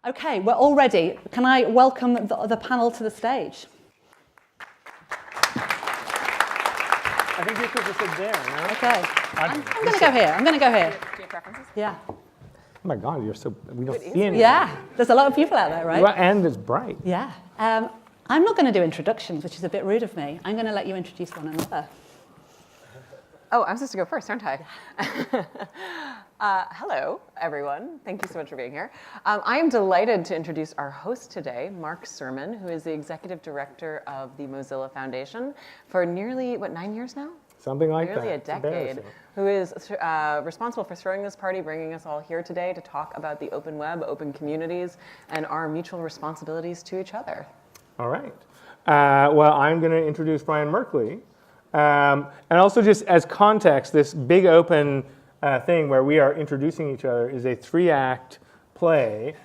Okay, we're all ready. Can I welcome the panel to the stage? I think you're supposed to sit there, no? Okay. I'm going to go here. I'm going to go here. Do you have preferences? Yeah. Oh my God, we don't see anything. Yeah. There's a lot of people out there, right? Well, and it's bright. Yeah. I'm not going to do introductions, which is a bit rude of me. I'm going to let you introduce one another. Oh, I'm supposed to go first, aren't I? Hello, everyone. Thank you so much for being here. I am delighted to introduce our host today, Mark Surman, who is the Executive Director of the Mozilla Foundation for nearly, 9 years now? Something like Nearly that. a decade, who is responsible for throwing this party, bringing us all here today to talk about the open web, open communities, and our mutual responsibilities to each other. All right. Well, I'm going to introduce Brian Merkley. And also just as context, this big open thing where we are introducing each other is a 3-act play.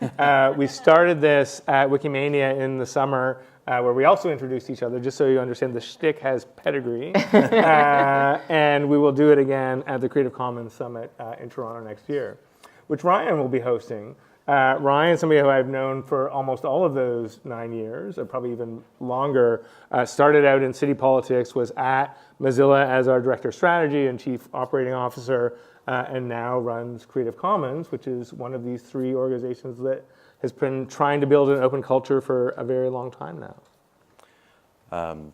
We started this at Wikimedia in the summer where we also introduced each other, just so you understand the shtick has pedigree. And we will do it again at the Creative Commons Summit in Toronto next year, which Ryan will be hosting. Ryan, somebody who I've known for almost all of those 9 years, or probably even longer, started out in city politics, was at Mozilla as our Director of Strategy and Chief Operating Officer, and now runs Creative Commons, which is one of these 3 organizations that has been trying to build an open culture for a very long time now.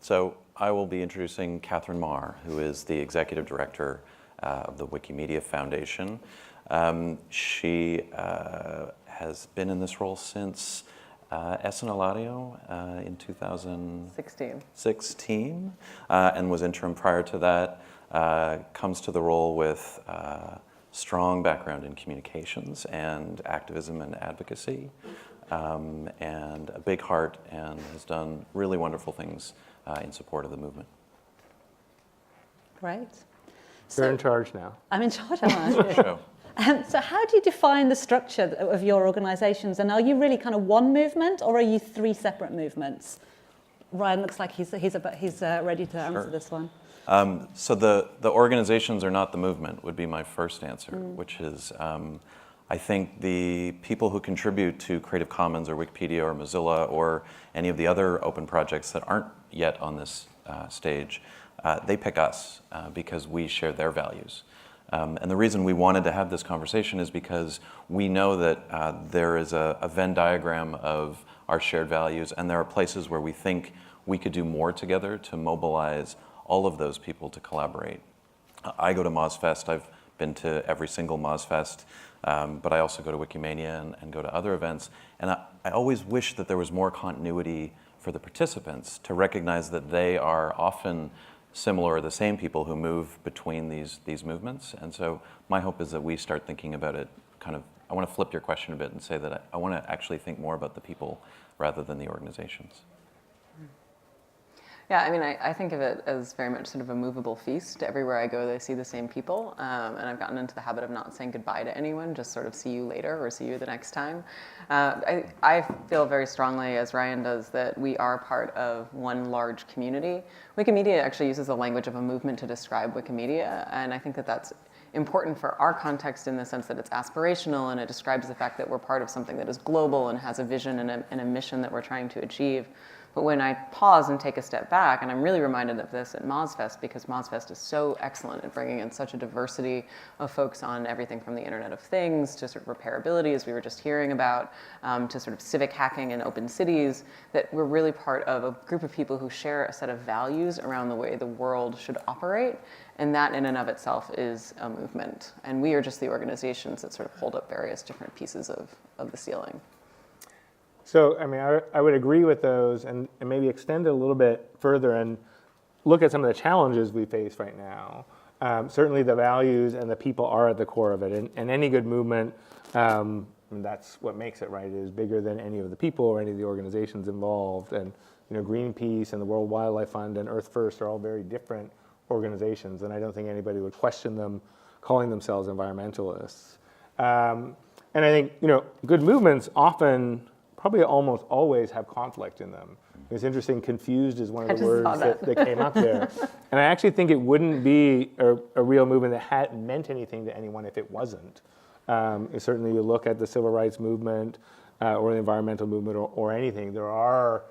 So I will be introducing Katherine Maher, who is the Executive Director of the Wikimedia Foundation. She has been in this role since SNL in 2016, and was interim prior to that. Comes to the role with strong background in communications and activism and advocacy, and a big heart, and has done really wonderful things in support of the movement. Great. You're in charge now. I'm in charge, am I? So how do you define the structure of your organizations? And are you really kind of one movement, or are you 3 separate movements? Ryan looks like he's ready to answer this one. So the organizations are not the movement, would be my first answer, which is I think the people who contribute to Creative Commons or Wikipedia or Mozilla or any of the other open projects that aren't yet on this stage, they pick us because we share their values. And the reason we wanted to have this conversation is because we know that there is a Venn diagram of our shared values, and there are places where we think we could do more together to mobilize all of those people to collaborate. I go to MozFest. I've been to every single MozFest, but I also go to Wikimedia and go to other events. And I always wish that there was more continuity for the participants to recognize that they are often similar or the same people who move between these movements. And so my hope is that we start thinking about it kind of, I want to flip your question a bit and say that I want to actually think more about the people rather than the organizations. Yeah, I mean, I think of it as very much sort of a movable feast. Everywhere I go, they see the same people. And I've gotten into the habit of not saying goodbye to anyone, just sort of see you later or see you the next time. I feel very strongly, as Ryan does, that we are part of one large community. Wikimedia actually uses the language of a movement to describe Wikimedia. And I think that that's important for our context in the sense that it's aspirational, and it describes the fact that we're part of something that is global and has a vision and a mission that we're trying to achieve. But when I pause and take a step back, and I'm really reminded of this at MozFest, because MozFest is so excellent at bringing in such a diversity of folks on everything from the Internet of Things to sort of repairability, as we were just hearing about, to sort of civic hacking and open cities, that we're really part of a group of people who share a set of values around the way the world should operate. And that in and of itself is a movement. And we are just the organizations that sort of hold up various different pieces of the ceiling. So, I mean, I would agree with those and maybe extend it a little bit further and look at some of the challenges we face right now. Certainly the values and the people are at the core of it. And any good movement, that's what makes it, right? It is bigger than any of the people or any of the organizations involved. And, Greenpeace and the World Wildlife Fund and Earth First are all very different organizations. And I don't think anybody would question them calling themselves environmentalists. And I think, good movements often probably almost always have conflict in them. It's interesting, confused is one of the words that came up there. And I actually think it wouldn't be a real movement that hadn't meant anything to anyone if it wasn't. Certainly you look at the civil rights movement, or the environmental movement or anything. There are,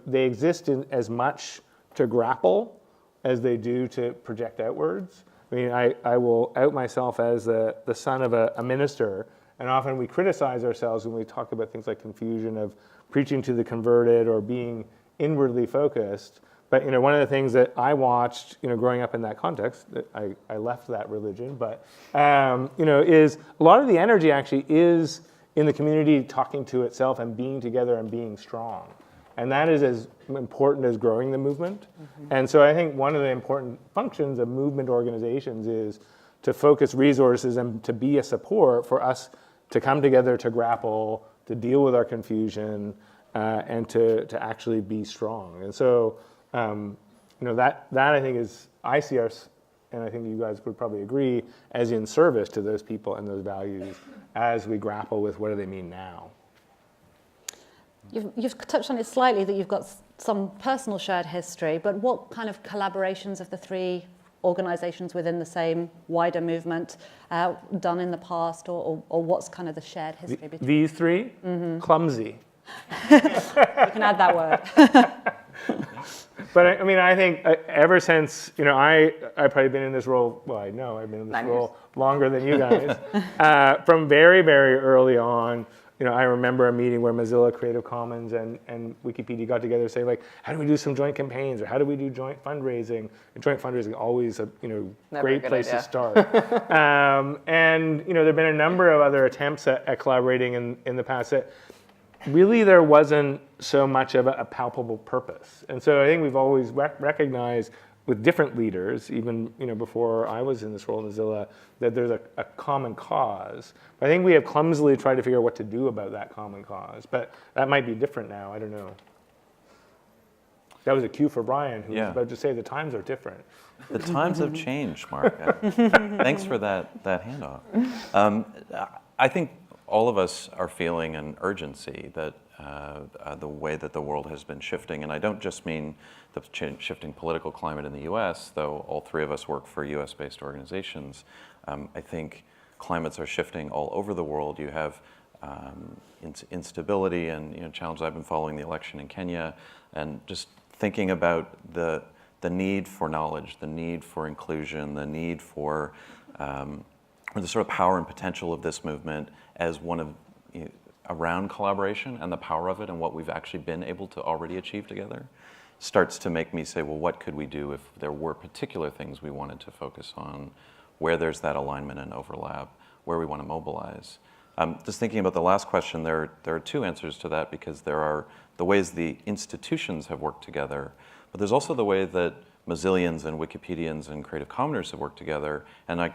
they exist in as much to grapple as they do to project outwards. I mean, I will out myself as the son of a minister, and often we criticize ourselves when we talk about things like confusion of preaching to the converted or being inwardly focused. But one of the things that I watched, growing up in that context, that I left that religion, but is a lot of the energy actually is in the community talking to itself and being together and being strong. And that is as important as growing the movement. And so I think one of the important functions of movement organizations is to focus resources and to be a support for us to come together to grapple, to deal with our confusion, and to actually be strong. And so, that I think is, I see us, and I think you guys would probably agree, as in service to those people and those values as we grapple with what do they mean now. You've touched on it slightly, that you've got some personal shared history, but what kind of collaborations of the three organizations within the same wider movement done in the past, or what's kind of the shared history between these three? Clumsy. You can add that word. But I think ever since, I've probably been in this role, I've been in this 9 role longer than you guys. From very, very early on, I remember a meeting where Mozilla, Creative Commons, and Wikipedia got together saying, like, how do we do some joint campaigns, or how do we do joint fundraising? And joint fundraising always a great place to start. And there have been a number of other attempts at collaborating in the past that really there wasn't so much of a palpable purpose. And so I think we've always recognized with different leaders, even before I was in this role in Mozilla, that there's a common cause. But I think we have clumsily tried to figure out what to do about that common cause. But that might be different now, I don't know. That was a cue for Brian, who was about to say the times are different. The times have changed, Mark. Thanks for that handoff. I think all of us are feeling an urgency that the way that the world has been shifting, and I don't just mean the shifting political climate in the US, though all three of us work for US-based organizations. I think climates are shifting all over the world. You have instability and challenges. I've been following the election in Kenya, and just thinking about the need for knowledge, the need for inclusion, the need for or the sort of power and potential of this movement as one of around collaboration and the power of it and what we've actually been able to already achieve together starts to make me say, well, what could we do if there were particular things we wanted to focus on, where there's that alignment and overlap, where we want to mobilize. Just thinking about the last question, there are two answers to that, because there are the ways the institutions have worked together, but there's also the way that Mozillians and Wikipedians and Creative Commoners have worked together, and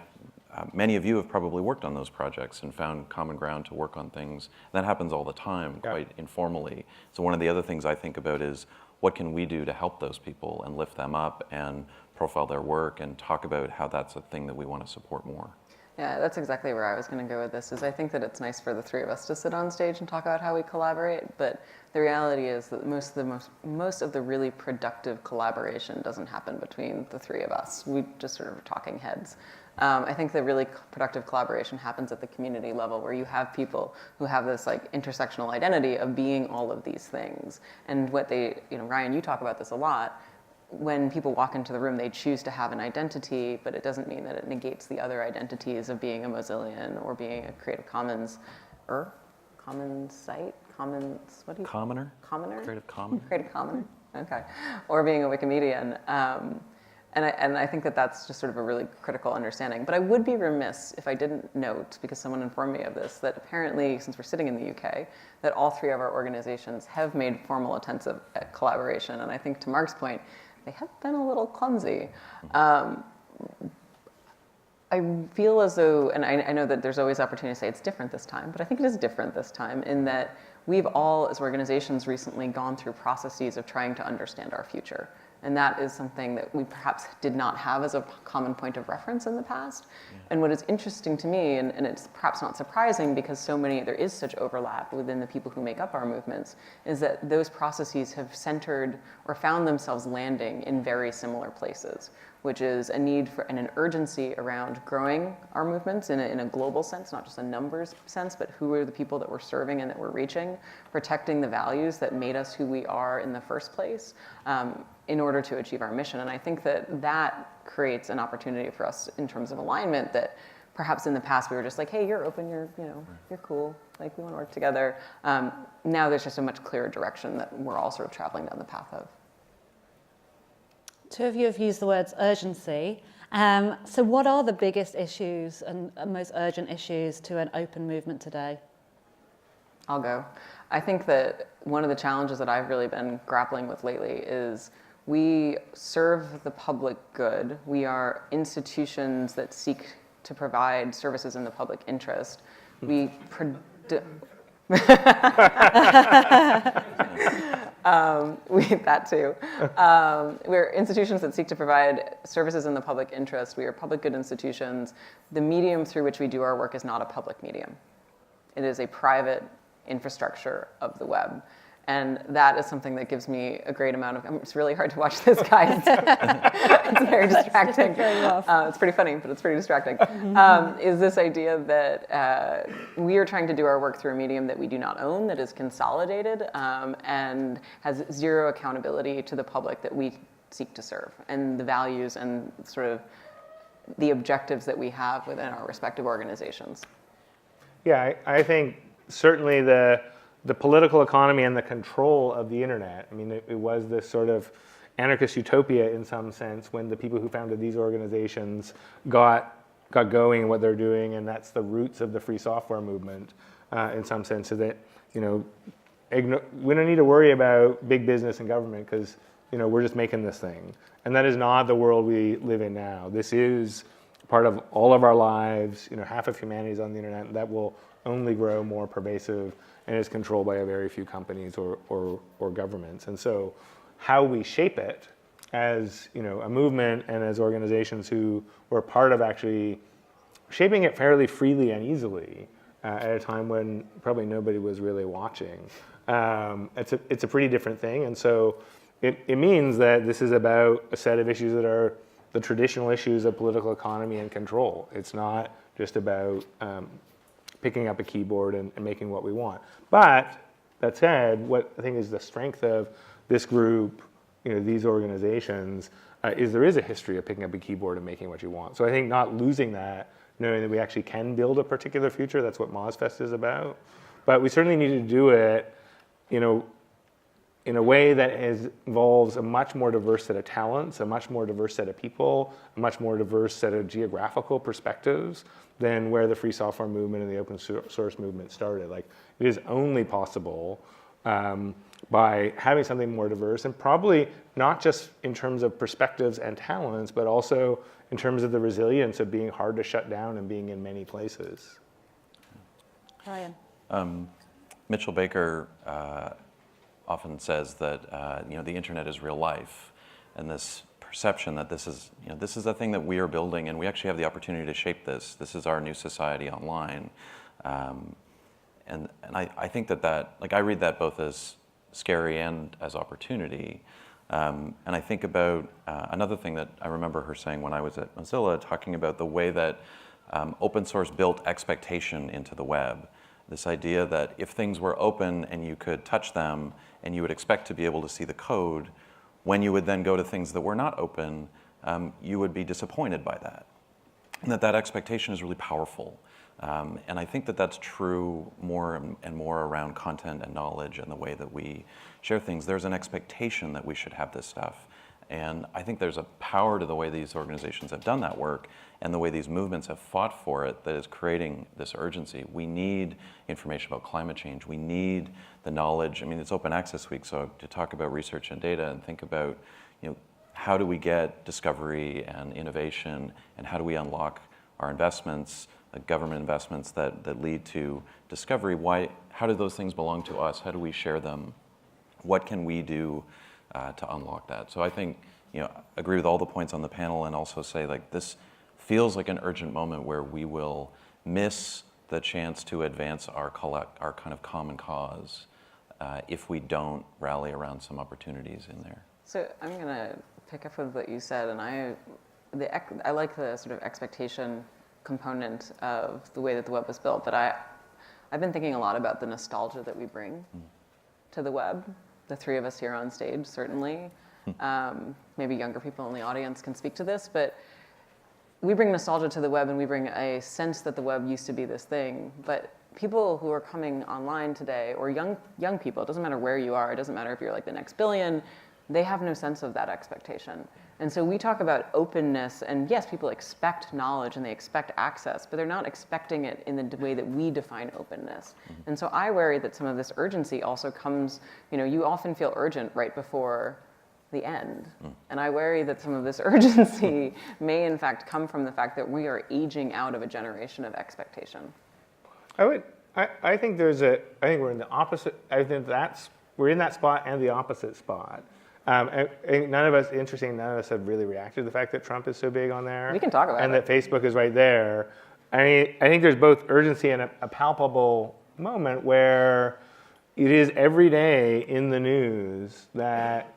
many of you have probably worked on those projects and found common ground to work on things. That happens all the time, quite informally. So one of the other things I think about is, what can we do to help those people and lift them up and profile their work and talk about how that's a thing that we want to support more? Yeah, that's exactly where I was going to go with this. Is I think that it's nice for the three of us to sit on stage and talk about how we collaborate, but the reality is that most of the really productive collaboration doesn't happen between the three of us. We just sort of are talking heads. I think the really productive collaboration happens at the community level, where you have people who have this like intersectional identity of being all of these things. And what they, Ryan, you talk about this a lot. When people walk into the room, they choose to have an identity, but it doesn't mean that it negates the other identities of being a Mozillian or being a Creative Commons, Commons site, Commons, what do you? Commoner? Commoner? Creative Commoner? Creative Commoner, okay. Or being a Wikimedian. And I think that that's just sort of a really critical understanding. But I would be remiss if I didn't note, because someone informed me of this, that apparently, since we're sitting in the UK, that all three of our organizations have made formal attempts at collaboration. And I think, to Mark's point, they have been a little clumsy. I feel as though, and I know that there's always opportunity to say it's different this time, but I think it is different this time in that we've all, as organizations, recently gone through processes of trying to understand our future. And that is something that we perhaps did not have as a common point of reference in the past. Yeah. And what is interesting to me, and it's perhaps not surprising because there is such overlap within the people who make up our movements, is that those processes have centered or found themselves landing in very similar places, which is a need for and an urgency around growing our movements in a global sense, not just a numbers sense, but who are the people that we're serving and that we're reaching, protecting the values that made us who we are in the first place, in order to achieve our mission. And I think that creates an opportunity for us in terms of alignment that perhaps in the past we were just like, hey, you're open, you're cool, like we want to work together. Now there's just a much clearer direction that we're all sort of traveling down the path of. Two of you have used the words urgency. So what are the biggest issues and most urgent issues to an open movement today? I'll go. I think that one of the challenges that I've really been grappling with lately is we serve the public good. We are institutions that seek to provide services in the public interest. That too. We're institutions that seek to provide services in the public interest. We are public good institutions. The medium through which we do our work is not a public medium. It is a private infrastructure of the web. And that is something that gives me a great amount of, it's really hard to watch this, guys. It's very distracting. It's pretty funny, but it's pretty distracting. Is this idea that we are trying to do our work through a medium that we do not own, that is consolidated, and has zero accountability to the public that we seek to serve, and the values and sort of the objectives that we have within our respective organizations. Yeah, I think certainly the political economy and the control of the internet. I mean, it was this sort of anarchist utopia in some sense when the people who founded these organizations got going in what they're doing, and that's the roots of the free software movement in some sense. So that we don't need to worry about big business and government because we're just making this thing, and that is not the world we live in now. This is part of all of our lives. Half of humanity is on the internet, and that will only grow more pervasive and is controlled by a very few companies or governments. And so how we shape it as a movement and as organizations who were part of actually shaping it fairly freely and easily at a time when probably nobody was really watching, it's a pretty different thing. And so it means that this is about a set of issues that are the traditional issues of political economy and control. It's not just about picking up a keyboard and making what we want. But that said, what I think is the strength of this group, these organizations, is there is a history of picking up a keyboard and making what you want. So I think not losing that, knowing that we actually can build a particular future, that's what MozFest is about. But we certainly need to do it, in a way that involves a much more diverse set of talents, a much more diverse set of people, a much more diverse set of geographical perspectives than where the free software movement and the open source movement started. Like, it is only possible by having something more diverse, and probably not just in terms of perspectives and talents, but also in terms of the resilience of being hard to shut down and being in many places. Ryan. Mitchell Baker often says that the internet is real life, and this perception that this is a thing that we are building, and we actually have the opportunity to shape this. This is our new society online, and I think that like I read that both as scary and as opportunity. And I think about another thing that I remember her saying when I was at Mozilla, talking about the way that open source built expectation into the web. This idea that if things were open and you could touch them and you would expect to be able to see the code, when you would then go to things that were not open, you would be disappointed by that. And that expectation is really powerful. And I think that that's true more and more around content and knowledge and the way that we share things. There's an expectation that we should have this stuff. And I think there's a power to the way these organizations have done that work and the way these movements have fought for it that is creating this urgency. We need information about climate change. We need the knowledge. I mean, it's Open Access Week, so to talk about research and data and think about, how do we get discovery and innovation, and how do we unlock our investments, government investments that lead to discovery? How do those things belong to us? How do we share them? What can we do to unlock that? So I think, agree with all the points on the panel, and also say like this feels like an urgent moment where we will miss the chance to advance our kind of common cause if we don't rally around some opportunities in there. So I'm going to pick up with what you said, and I like the sort of expectation component of the way that the web was built, but I've been thinking a lot about the nostalgia that we bring to the web. The three of us here on stage, certainly. Maybe younger people in the audience can speak to this, but we bring nostalgia to the web, and we bring a sense that the web used to be this thing. But people who are coming online today, or young people, it doesn't matter where you are, it doesn't matter if you're like the next billion, they have no sense of that expectation. And so we talk about openness, and yes, people expect knowledge and they expect access, but they're not expecting it in the way that we define openness. And so I worry that some of this urgency also comes, you often feel urgent right before the end. And I worry that some of this urgency may in fact come from the fact that we are aging out of a generation of expectation. I think we're in the opposite. I think we're in that spot and the opposite spot. None of us have really reacted to the fact that Trump is so big on there. We can talk about it. And that Facebook is right there. I think there's both urgency and a palpable moment where it is every day in the news that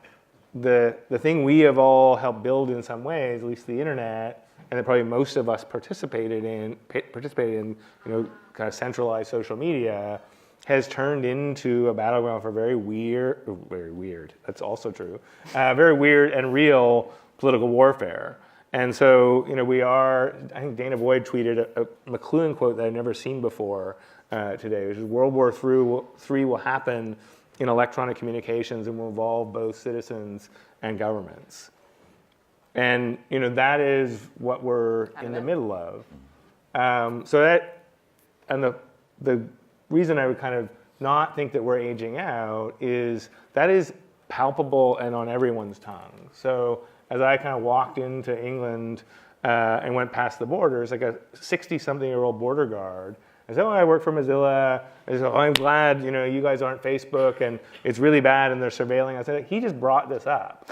the thing we have all helped build in some ways, at least the internet, and that probably most of us participated in, kind of centralized social media, has turned into a battleground for very weird, that's also true, very weird and real political warfare. And so, I think Dana Boyd tweeted a McLuhan quote that I'd never seen before today, which is World War III will happen in electronic communications and will involve both citizens and governments. And, that is what we're in the middle of. The reason I would kind of not think that we're aging out is that is palpable and on everyone's tongue. So as I kind of walked into England and went past the borders, like a 60-something-year-old border guard, I said, I work for Mozilla. I said, I'm glad, you guys aren't Facebook, and it's really bad, and they're surveilling. I said, he just brought this up.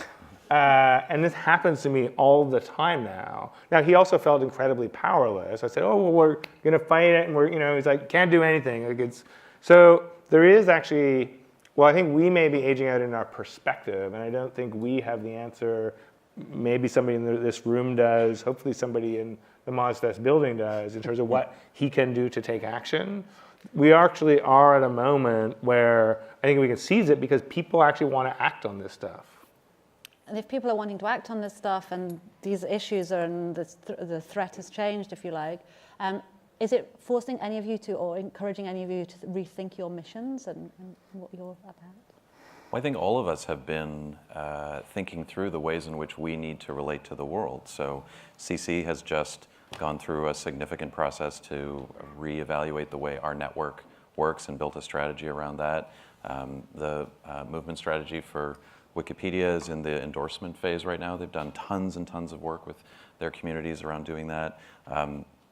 And this happens to me all the time now. Now, he also felt incredibly powerless. I said, we're going to fight it, and he's like, can't do anything. So there is actually, I think we may be aging out in our perspective, and I don't think we have the answer. Maybe somebody in this room does, hopefully somebody in the MozFest building does, in terms of what he can do to take action. We actually are at a moment where I think we can seize it because people actually want to act on this stuff. And if people are wanting to act on this stuff and these issues and the threat has changed, if you like, is it forcing any of you to, or encouraging any of you to rethink your missions and what you're about? Well, I think all of us have been thinking through the ways in which we need to relate to the world. So CC has just gone through a significant process to reevaluate the way our network works and built a strategy around that. The movement strategy for Wikipedia is in the endorsement phase right now. They've done tons and tons of work with their communities around doing that.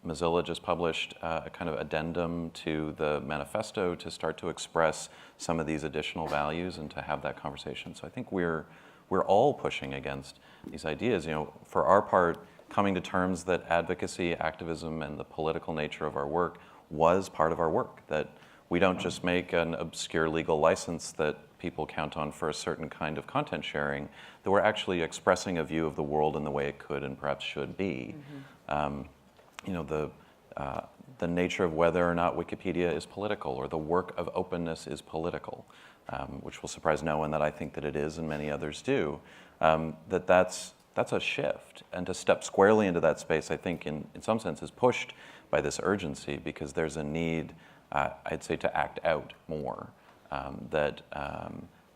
Mozilla just published a kind of addendum to the manifesto to start to express some of these additional values and to have that conversation. So I think we're all pushing against these ideas. For our part, coming to terms that advocacy, activism, and the political nature of our work was part of our work, that we don't just make an obscure legal license that people count on for a certain kind of content sharing, that we're actually expressing a view of the world in the way it could and perhaps should be. The nature of whether or not Wikipedia is political or the work of openness is political, which will surprise no one that I think that it is and many others do, that's a shift. And to step squarely into that space, I think in some sense is pushed by this urgency because there's a need, I'd say, to act out more. That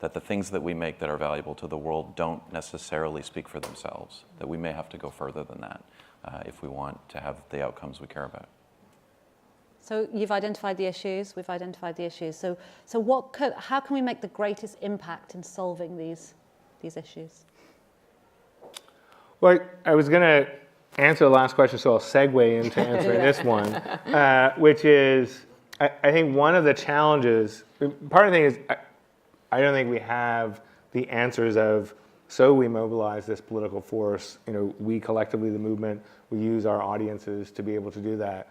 the things that we make that are valuable to the world don't necessarily speak for themselves, that we may have to go further than that if we want to have the outcomes we care about. So you've identified the issues, we've identified the issues. So how can we make the greatest impact in solving these issues? Well, I was going to answer the last question, so I'll segue into answering this one, which is, I think one of the challenges, part of the thing is, I don't think we have the answers of, so we mobilize this political force, we collectively, the movement, we use our audiences to be able to do that.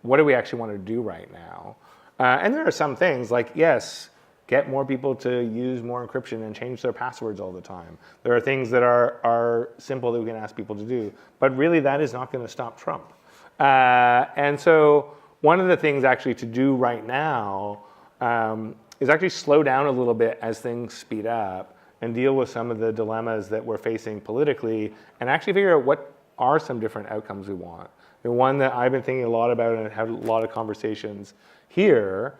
What do we actually want to do right now? And there are some things like, yes, get more people to use more encryption and change their passwords all the time. There are things that are simple that we can ask people to do. But really, that is not going to stop Trump. And so one of the things actually to do right now is actually slow down a little bit as things speed up and deal with some of the dilemmas that we're facing politically and actually figure out what are some different outcomes we want. The one that I've been thinking a lot about and had a lot of conversations here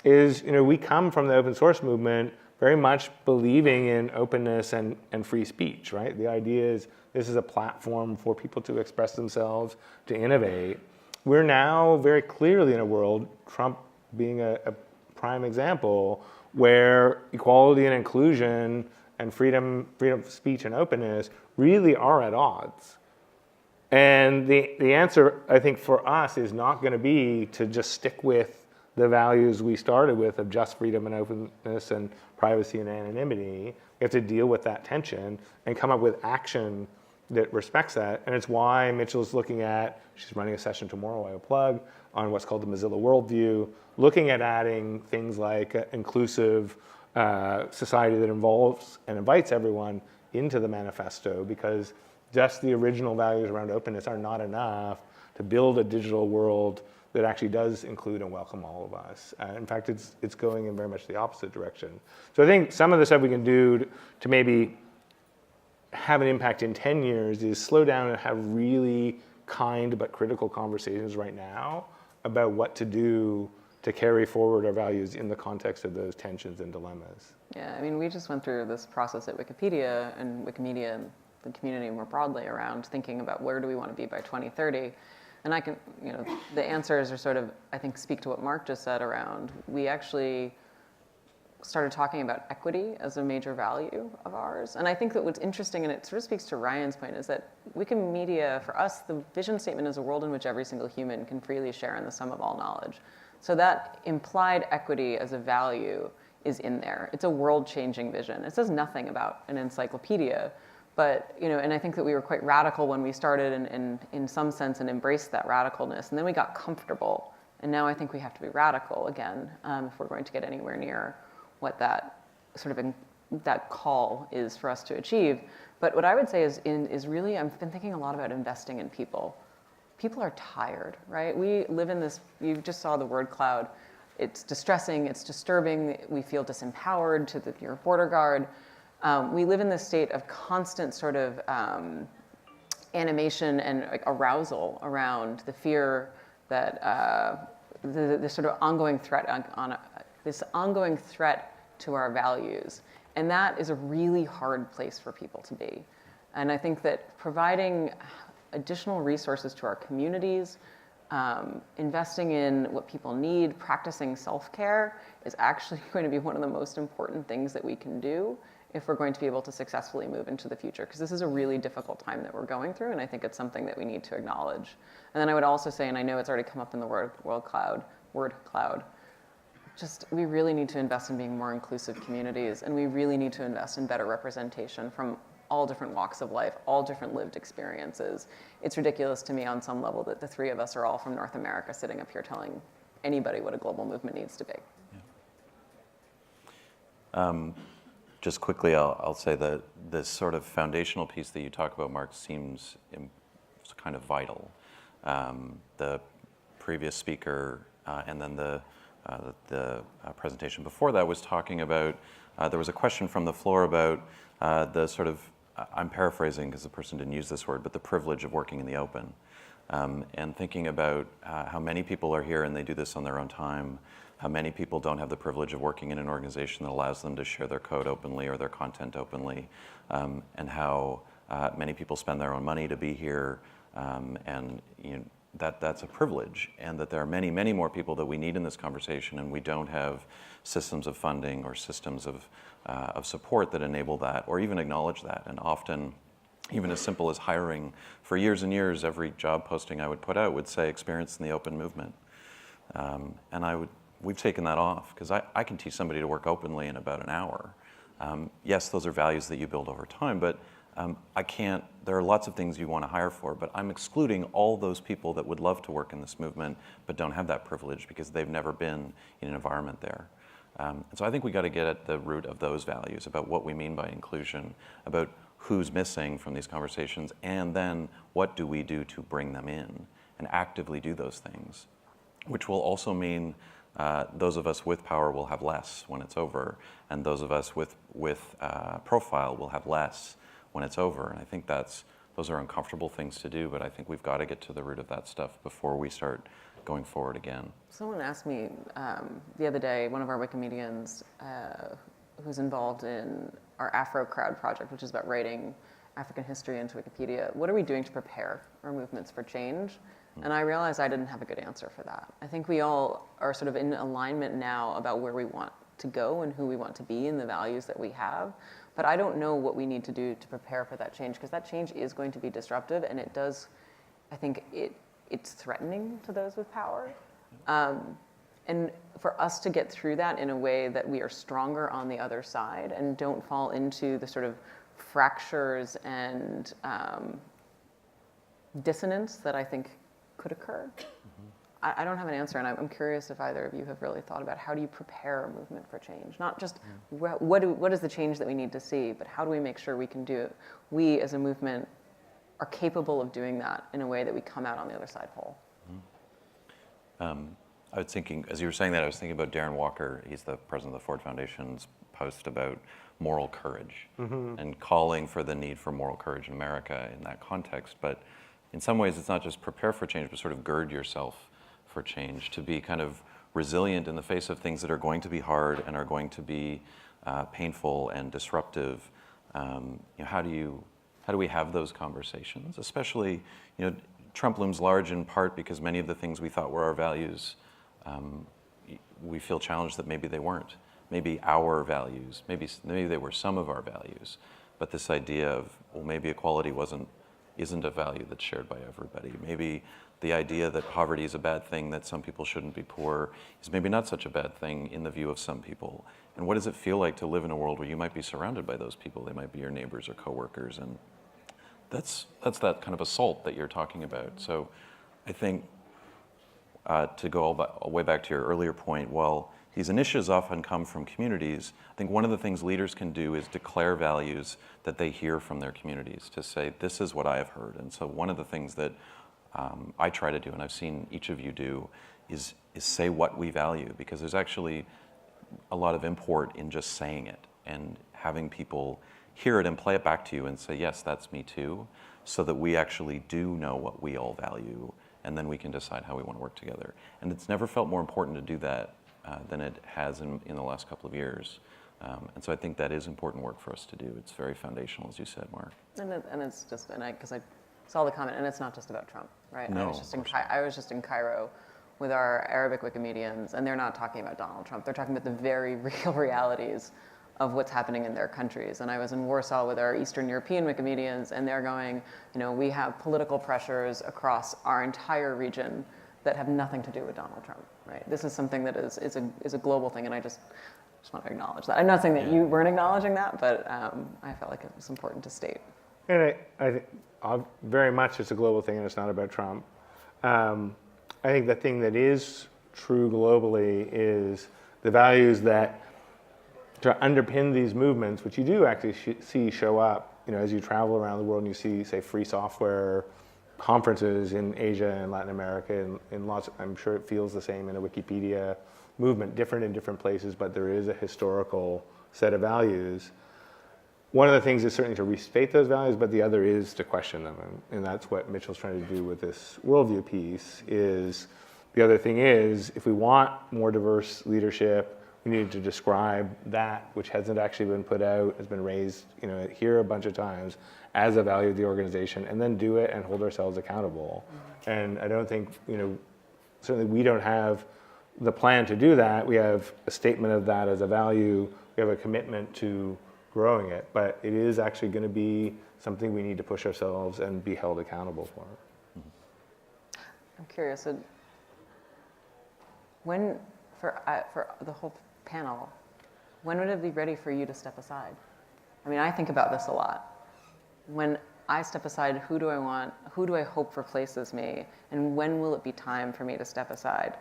is, we come from the open source movement very much believing in openness and free speech, right? The idea is this is a platform for people to express themselves, to innovate. We're now very clearly in a world, Trump being a prime example, where equality and inclusion and freedom of speech and openness really are at odds. And the answer, I think, for us is not going to be to just stick with the values we started with of just freedom and openness and privacy and anonymity. We have to deal with that tension and come up with action that respects that. And it's why Mitchell's looking at, she's running a session tomorrow, I'll plug, on what's called the Mozilla worldview, looking at adding things like inclusive society that involves and invites everyone into the manifesto, because just the original values around openness are not enough to build a digital world that actually does include and welcome all of us. In fact, it's going in very much the opposite direction. So I think some of the stuff we can do to maybe have an impact in 10 years is slow down and have really kind but critical conversations right now about what to do to carry forward our values in the context of those tensions and dilemmas. Yeah, I mean, we just went through this process at Wikipedia and Wikimedia and the community more broadly around thinking about where do we want to be by 2030. And I can, the answers are sort of, I think, speak to what Mark just said around, we actually started talking about equity as a major value of ours. And I think that what's interesting, and it sort of speaks to Ryan's point, is that Wikimedia, for us, the vision statement is a world in which every single human can freely share in the sum of all knowledge. So that implied equity as a value is in there. It's a world-changing vision. It says nothing about an encyclopedia, but, and I think that we were quite radical when we started and in some sense and embraced that radicalness. And then we got comfortable. And now I think we have to be radical again if we're going to get anywhere near what that sort of that call is for us to achieve. But what I would say is really, I've been thinking a lot about investing in people. People are tired, right? We live in this, you just saw the word cloud. It's distressing, it's disturbing. We feel disempowered to your border guard. We live in this state of constant sort of animation and arousal around the fear that the sort of ongoing threat this ongoing threat to our values. And that is a really hard place for people to be. And I think that providing additional resources to our communities, investing in what people need, practicing self-care is actually going to be one of the most important things that we can do if we're going to be able to successfully move into the future. Because this is a really difficult time that we're going through, and I think it's something that we need to acknowledge. And then I would also say, and I know it's already come up in the word cloud, just we really need to invest in being more inclusive communities, and we really need to invest in better representation from all different walks of life, all different lived experiences. It's ridiculous to me on some level that the three of us are all from North America sitting up here telling anybody what a global movement needs to be. Yeah. Just quickly, I'll say that this sort of foundational piece that you talk about, Mark, seems kind of vital. The previous speaker and then the presentation before that was talking about, there was a question from the floor about the sort of, I'm paraphrasing because the person didn't use this word, but the privilege of working in the open. And thinking about how many people are here and they do this on their own time, how many people don't have the privilege of working in an organization that allows them to share their code openly or their content openly, and how many people spend their own money to be here, and that's a privilege, and that there are many, many more people that we need in this conversation, and we don't have systems of funding or systems of support that enable that or even acknowledge that. And often, even as simple as hiring, for years and years, every job posting I would put out would say experience in the open movement. And we've taken that off, because I can teach somebody to work openly in about an hour. Yes, those are values that you build over time, but there are lots of things you want to hire for, but I'm excluding all those people that would love to work in this movement but don't have that privilege because they've never been in an environment there. And so I think we got to get at the root of those values, about what we mean by inclusion, about who's missing from these conversations, and then what do we do to bring them in and actively do those things, which will also mean those of us with power will have less when it's over, and those of us with profile will have less when it's over. And I think those are uncomfortable things to do, but I think we've got to get to the root of that stuff before we start going forward again. Someone asked me the other day, one of our Wikimedians who's involved in our Afro Crowd project, which is about writing African history into Wikipedia, what are we doing to prepare our movements for change? And I realized I didn't have a good answer for that. I think we all are sort of in alignment now about where we want to go and who we want to be and the values that we have. But I don't know what we need to do to prepare for that change, because that change is going to be disruptive, and it does, I think it's threatening to those with power. And for us to get through that in a way that we are stronger on the other side and don't fall into the sort of fractures and dissonance that I think could occur. I don't have an answer, and I'm curious if either of you have really thought about how do you prepare a movement for change? Not just what is the change that we need to see, but how do we make sure we can do it? We as a movement are capable of doing that in a way that we come out on the other side whole. I was thinking, as you were saying that, I was thinking about Darren Walker. He's the president of the Ford Foundation's post about moral courage and calling for the need for moral courage in America in that context. But in some ways, it's not just prepare for change, but sort of gird yourself for change, to be kind of resilient in the face of things that are going to be hard and are going to be painful and disruptive. How do we have those conversations? Especially, Trump looms large in part because many of the things we thought were our values, we feel challenged that maybe they weren't. Maybe our values, maybe they were some of our values, but this idea of, well, maybe equality isn't a value that's shared by everybody. Maybe the idea that poverty is a bad thing, that some people shouldn't be poor, is maybe not such a bad thing in the view of some people. And what does it feel like to live in a world where you might be surrounded by those people? They might be your neighbors or coworkers, and that's that kind of assault that you're talking about. So I think to go all the way back to your earlier point, while these initiatives often come from communities, I think one of the things leaders can do is declare values that they hear from their communities, to say, this is what I have heard. And so one of the things that I try to do, and I've seen each of you do, is say what we value, because there's actually a lot of import in just saying it and having people hear it and play it back to you and say, yes, that's me too, so that we actually do know what we all value, and then we can decide how we want to work together. And it's never felt more important to do that than it has in the last couple of years. And so I think that is important work for us to do. It's very foundational, as you said, Mark. And it's just, because I saw the comment, and it's not just about Trump, right? No, I was just in Cairo with our Arabic Wikimedians, and they're not talking about Donald Trump. They're talking about the very real realities of what's happening in their countries. And I was in Warsaw with our Eastern European Wikimedians, and they're going, we have political pressures across our entire region that have nothing to do with Donald Trump, right? This is something that is a global thing, and I just want to acknowledge that. I'm not saying that you weren't acknowledging that, but I felt like it was important to state. And I think very much it's a global thing, and it's not about Trump. I think the thing that is true globally is the values that to underpin these movements, which you do actually see show up, as you travel around the world and you see, say, free software conferences in Asia and Latin America, and in lots. I'm sure it feels the same in a Wikipedia movement, different in different places, but there is a historical set of values. One of the things is certainly to restate those values, but the other is to question them, and that's what Mitchell's trying to do with this worldview piece. Is the other thing is, if we want more diverse leadership, we need to describe that, which hasn't actually been put out, has been raised, here a bunch of times, as a value of the organization, and then do it and hold ourselves accountable. Mm-hmm. And I don't think, certainly we don't have the plan to do that. We have a statement of that as a value. We have a commitment to growing it, but it is actually going to be something we need to push ourselves and be held accountable for. I'm curious, when, for the whole panel, when would it be ready for you to step aside? I mean, I think about this a lot. When I step aside, who do I hope replaces me, and when will it be time for me to step aside?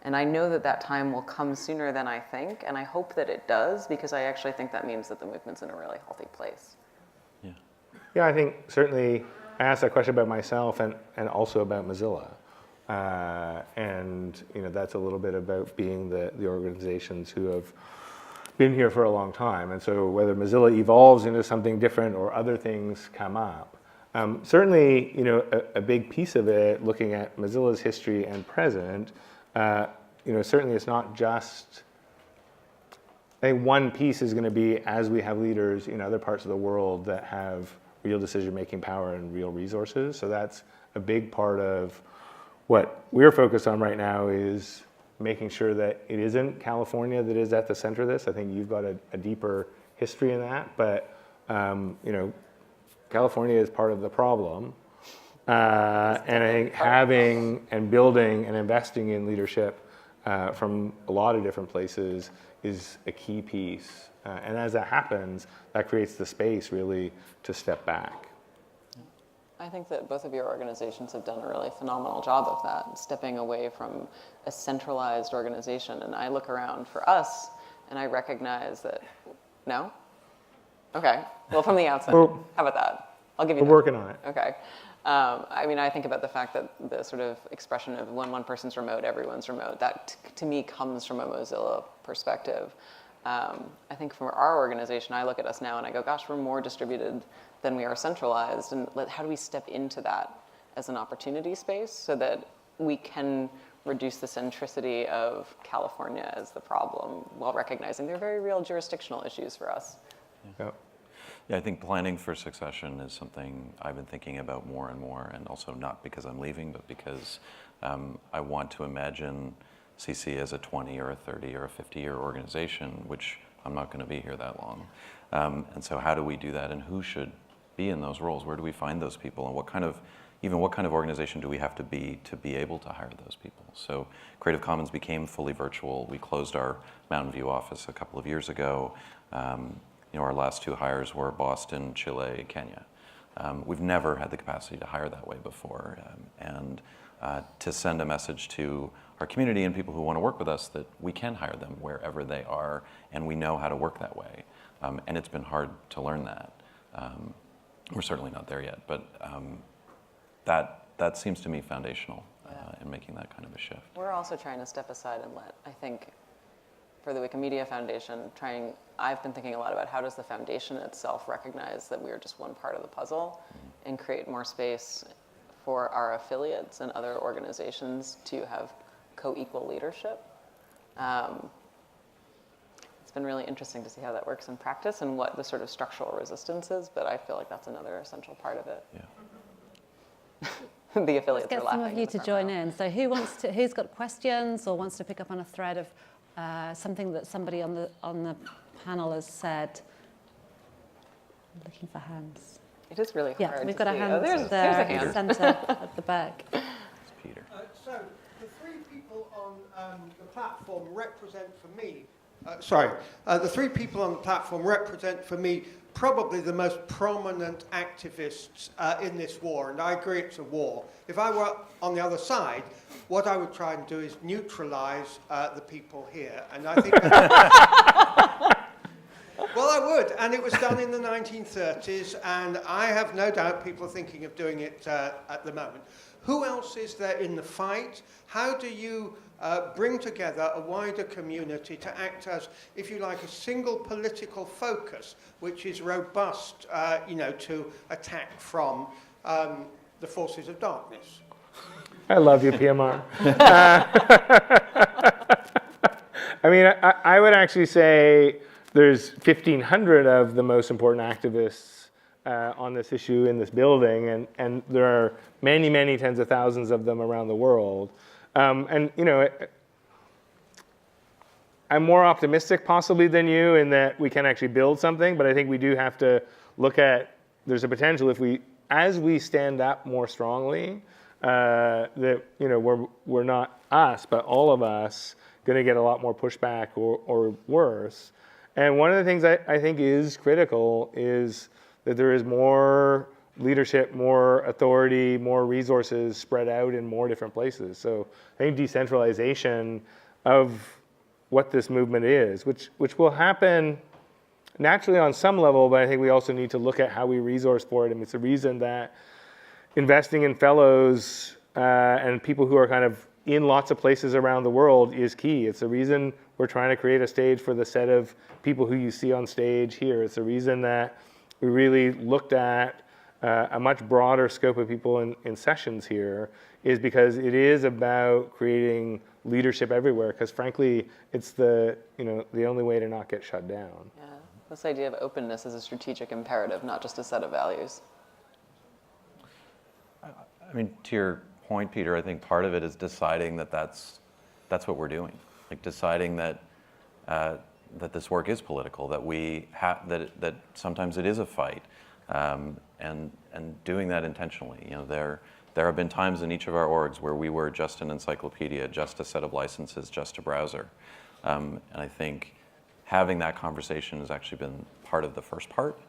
And I know that that time will come sooner than I think, and I hope that it does, because I actually think that means that the movement's in a really healthy place. Yeah. Yeah, I think certainly I asked that question about myself and also about Mozilla. And that's a little bit about being the organizations who have been here for a long time. And so whether Mozilla evolves into something different or other things come up, certainly a big piece of it, looking at Mozilla's history and present, certainly it's not just, I think one piece is going to be as we have leaders in other parts of the world that have real decision-making power and real resources. So that's a big part of what we're focused on right now, is making sure that it isn't California that is at the center of this. I think you've got a deeper history in that, but California is part of the problem. And I think having and building and investing in leadership from a lot of different places is a key piece. And as that happens, that creates the space really to step back. I think that both of your organizations have done a really phenomenal job of that, stepping away from a centralized organization. And I look around for us, and I recognize that, no? Okay, well, from the outside, how about that? I'll give you that. We're working on it. Okay. I think about the fact that the sort of expression of when one person's remote, everyone's remote, that to me comes from a Mozilla perspective. I think for our organization, I look at us now and I go, gosh, we're more distributed than we are centralized. And how do we step into that as an opportunity space so that we can reduce the centricity of California as the problem while recognizing they're very real jurisdictional issues for us? Yeah. Yeah, I think planning for succession is something I've been thinking about more and more, and also not because I'm leaving, but because I want to imagine CC as a 20 or a 30 or a 50-year organization, which I'm not going to be here that long. And so how do we do that, and who should be in those roles? Where do we find those people, and what kind of organization do we have to be able to hire those people? So Creative Commons became fully virtual. We closed our Mountain View office a couple of years ago. Our last two hires were Boston, Chile, Kenya. We've never had the capacity to hire that way before, and to send a message to our community and people who want to work with us that we can hire them wherever they are, and we know how to work that way. And it's been hard to learn that. We're certainly not there yet, but that seems to me foundational in making that kind of a shift. We're also trying to step aside and I think, for the Wikimedia Foundation, I've been thinking a lot about how does the foundation itself recognize that we are just one part of the puzzle and create more space for our affiliates and other organizations to have co-equal leadership. It's been really interesting to see how that works in practice and what the sort of structural resistance is, but I feel like that's another essential part of it. Yeah. The affiliates Let's are get laughing. some of you to join in. So who's got questions or wants to pick up on a thread of something that somebody on the panel has said? I'm looking for hands. It is really hard. Yeah, we've got a see. hand There's there a at the hand. centre at the back. It's Peter. So the three people on the platform represent for me, the three people on the platform represent for me probably the most prominent activists in this war, and I agree it's a war. If I were on the other side, what I would try and do is neutralize the people here, and I think well, I would, and it was done in the 1930s, and I have no doubt people are thinking of doing it at the moment. Who else is there in the fight? How do you bring together a wider community to act as, if you like, a single political focus, which is robust, to attack from the forces of darkness? I love you, PMR. I mean, I would actually say there's 1,500 of the most important activists on this issue in this building, and there are many, many tens of thousands of them around the world. I'm more optimistic possibly than you in that we can actually build something, but I think we do have to look at, there's a potential as we stand up more strongly, that we're not us, but all of us going to get a lot more pushback or worse. And one of the things I think is critical is that there is more leadership, more authority, more resources spread out in more different places. So I think decentralization of what this movement is, which will happen naturally on some level, but I think we also need to look at how we resource for it. I mean, it's a reason that investing in fellows and people who are kind of in lots of places around the world is key. It's the reason we're trying to create a stage for the set of people who you see on stage here. It's the reason that we really looked at a much broader scope of people in sessions here, is because it is about creating leadership everywhere, because frankly, it's the only way to not get shut down. Yeah, this idea of openness is a strategic imperative, not just a set of values. I mean, to your point, Peter, I think part of it is deciding that that's what we're doing. Like deciding that that this work is political, that we that sometimes it is a fight, and doing that intentionally. You know, there have been times in each of our orgs where we were just an encyclopedia, just a set of licenses, just a browser, and I think having that conversation has actually been part of the first part.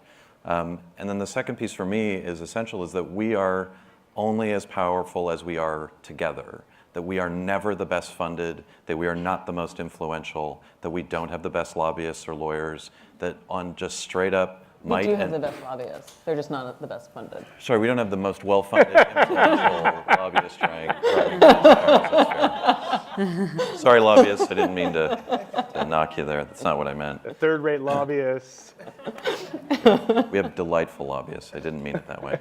And then the second piece for me is essential, is that we are only as powerful as we are together, that we are never the best funded, that we are not the most influential, that we don't have the best lobbyists or lawyers, that on just straight up might... We do have the best lobbyists. They're just not the best funded. Sorry, we don't have the most well-funded, influential lobbyists trying. Sorry, lobbyists, I didn't mean to knock you there. That's not what I meant. Third-rate lobbyists. We have delightful lobbyists. I didn't mean it that way.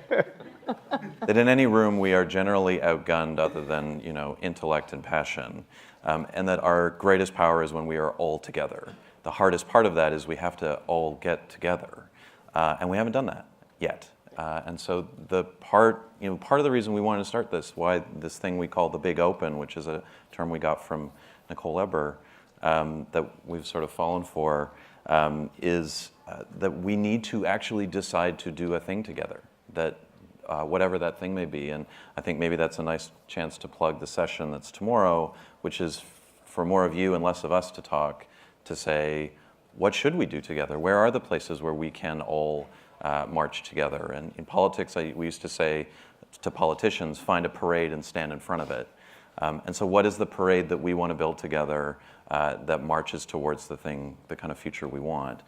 That in any room we are generally outgunned, other than intellect and passion, and that our greatest power is when we are all together. The hardest part of that is we have to all get together, and we haven't done that yet. And so the part of the reason we wanted to start this, why this thing we call the Big Open, which is a term we got from Nicole Eber, that we've sort of fallen for, is that we need to actually decide to do a thing together. That whatever that thing may be. And I think maybe that's a nice chance to plug the session that's tomorrow, which is for more of you and less of us to talk, to say, what should we do together? Where are the places where we can all march together? And in politics, we used to say to politicians, find a parade and stand in front of it. And so what is the parade that we want to build together that marches towards the kind of future we want,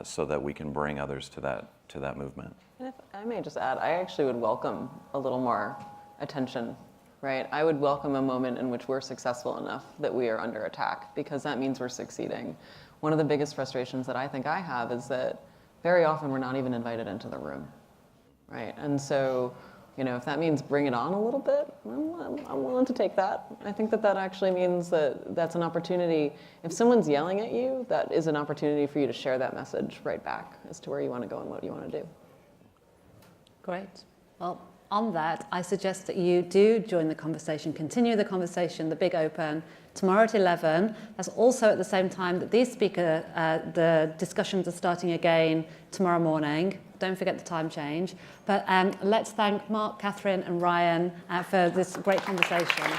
so that we can bring others to that movement? And if I may just add, I actually would welcome a little more attention, right? I would welcome a moment in which we're successful enough that we are under attack, because that means we're succeeding. One of the biggest frustrations that I think I have is that very often we're not even invited into the room, right? And so, if that means bring it on a little bit, I'm willing to take that. I think that actually means that that's an opportunity. If someone's yelling at you, that is an opportunity for you to share that message right back as to where you want to go and what you want to do. Great. Well, on that, I suggest that you do join the conversation, continue the conversation, the Big Open, tomorrow at 11. That's also at the same time that the discussions are starting again tomorrow morning. Don't forget the time change. But let's thank Mark, Katherine, and Ryan for this great conversation.